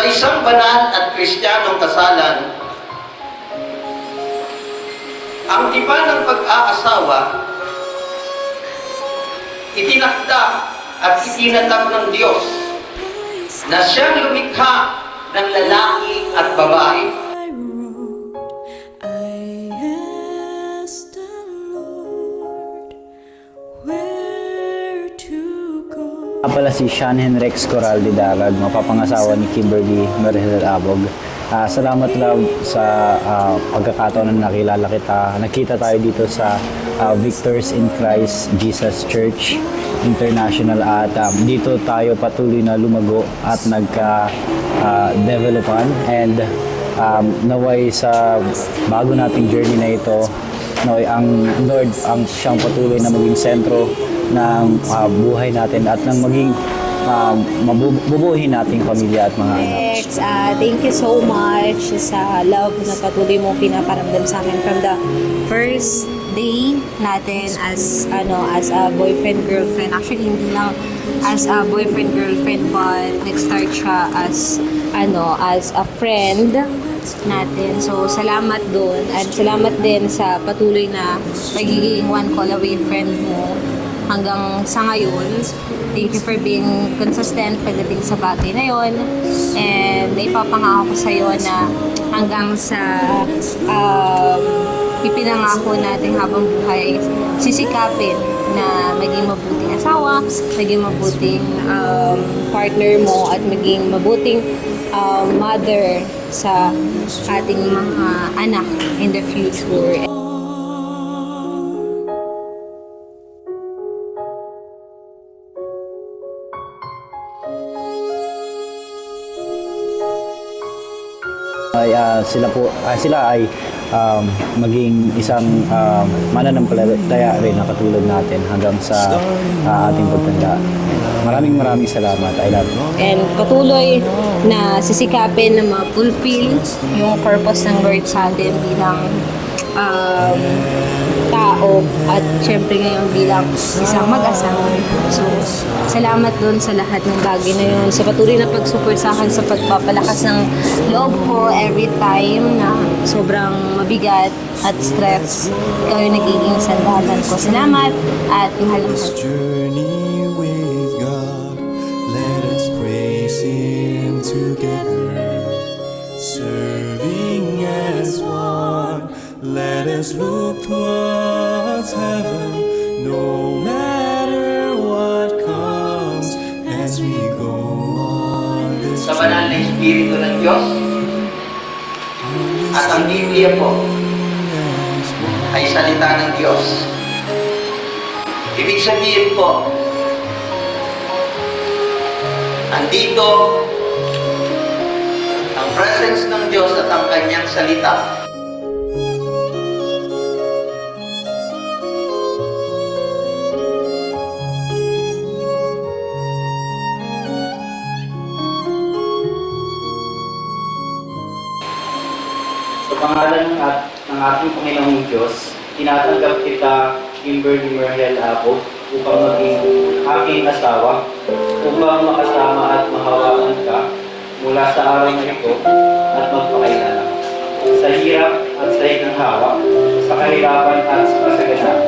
isang banal at Kristiyanong kasalan, ang tipan ng pag-aasawa, itinakda at itinatag ng Diyos na siyang lumikha ng lalaki at babae. Pala si Sean Henrex Coral de Darag, mapapangasawa ni Kimberly Merced Abog. Salamat love sa pagkakataon na nakilala kita. Nakita tayo dito sa Victors in Christ Jesus Church International at dito tayo patuloy na lumago at nagka-developan and naway sa bago nating journey na ito, naway ang Lord ang siyang patuloy na maging sentro ng buhay natin at nang maging mabubuhin nating pamilya at mga anak. Thank you so much sa love na patuloy mo pinaparamdam sa akin from the first day natin as a boyfriend girlfriend. Actually hindi lang as a boyfriend girlfriend but nag-start siya as a friend natin. So salamat doon at salamat din sa patuloy na magiging one call away friend mo hanggang sa ngayon. Thank you for being consistent pagdating sa bagay na yon. And ipapangako ko sa iyo na hanggang sa ipinangako natin habang buhay, sisikapin na maging mabuting asawa, maging mabuting partner mo, at maging mabuting mother sa ating mga anak in the future. Sila ay maging isang mananampalataya rin na katulad natin hanggang sa ating pagtanda. Maraming salamat. I love you. And patuloy na sisikapin na ma-fulfill yung purpose ng Lord sa atin bilang tao at syempre ngayon bilang isang mag-asawa. So, salamat doon sa lahat ng bagay na yun. Sa patuloy na pag-support sa akin sa pagpapalakas ng loob ko every time na sobrang mabigat at stress. Ikaw yung nagiging sandalan ko. Salamat at mahal na mahal. Journey with God, let us praise Him together, serving as one. Let us look towards heaven, no matter what comes as we go on this Sa banal na Espiritu ng Diyos at ang Biblia po ay salita ng Diyos. Ibig sabihin po, andito ang presence ng Diyos at ang kanyang salita. Sa pangalan ng ating Panginoong Diyos, tinatanggap kita, Kimberly Merced Abog, upang maging aking asawa, upang makasama at mahawakan ka mula sa araw na ito at magpakailanman. Sa hirap at sa iginhawa, sa kahirapan at sa kasaganahan,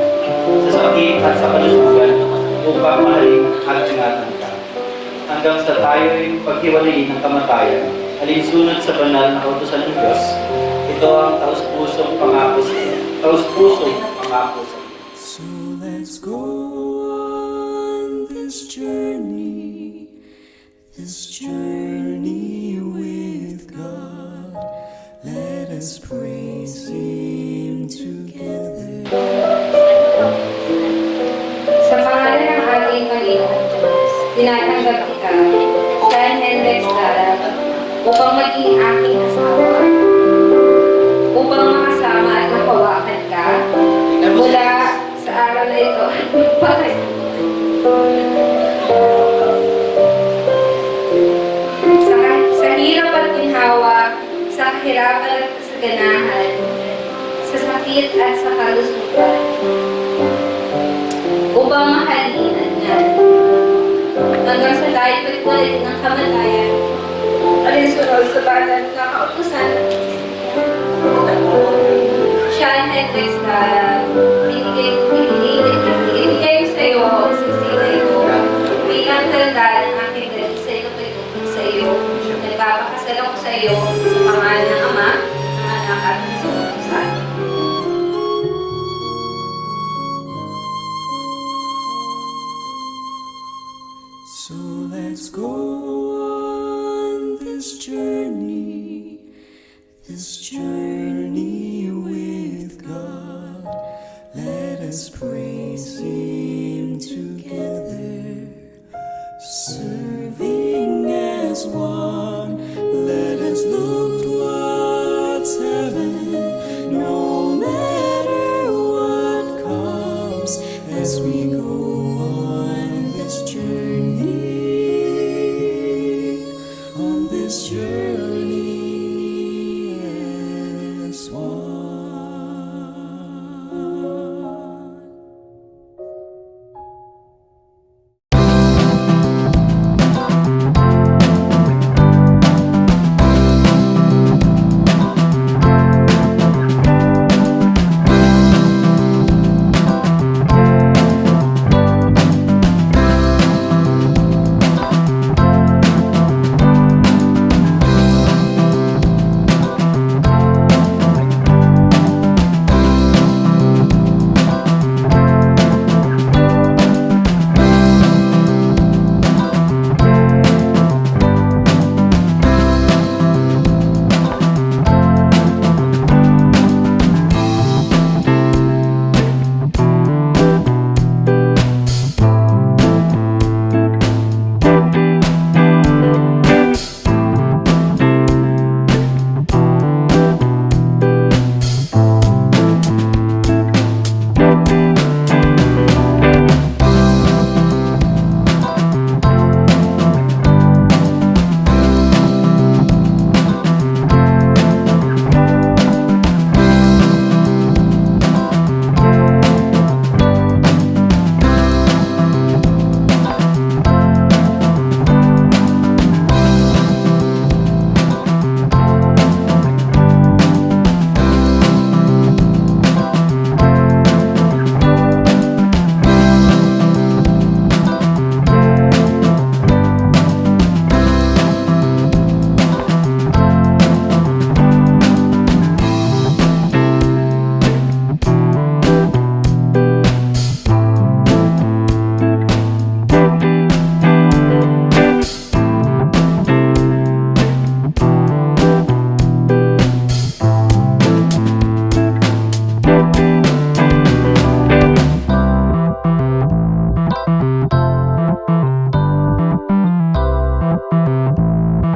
sa sakit at sa kalusugan, upang mahalin at ingatan ka. Hanggang sa tayo'y paghiwalayin ng kamatayan, alinsunod sa banal na kautusan ng Diyos. Ito ang taus-pusong pangako sa iyo. So let's go on this journey with God. Let us praise Him together. Sa pangalan ng ating Panginoon Diyos, tinatanggap kita, Sean Henrex Darag, upang maging aking asawa, upang makasama at mapawakan ka mula sa araw na ito. sa hirap at ginhawa, sa kahirapan at kasaganahan, sa sakit at sa kalusugan, upang mahalin at hanggang sa tayo pagkulit ng kamatayan alinsunod sa banal na kautusan. Siya ang headless na ibigay ko sa iyo ang sisilay ko. Bilang tanda ng aking galing sa iyo, tutulong sa iyo. Nagpapakasal ako sa iyo sa pangalan ng Ama, ng Anak at ng Espiritu Santo. So let's go on this journey,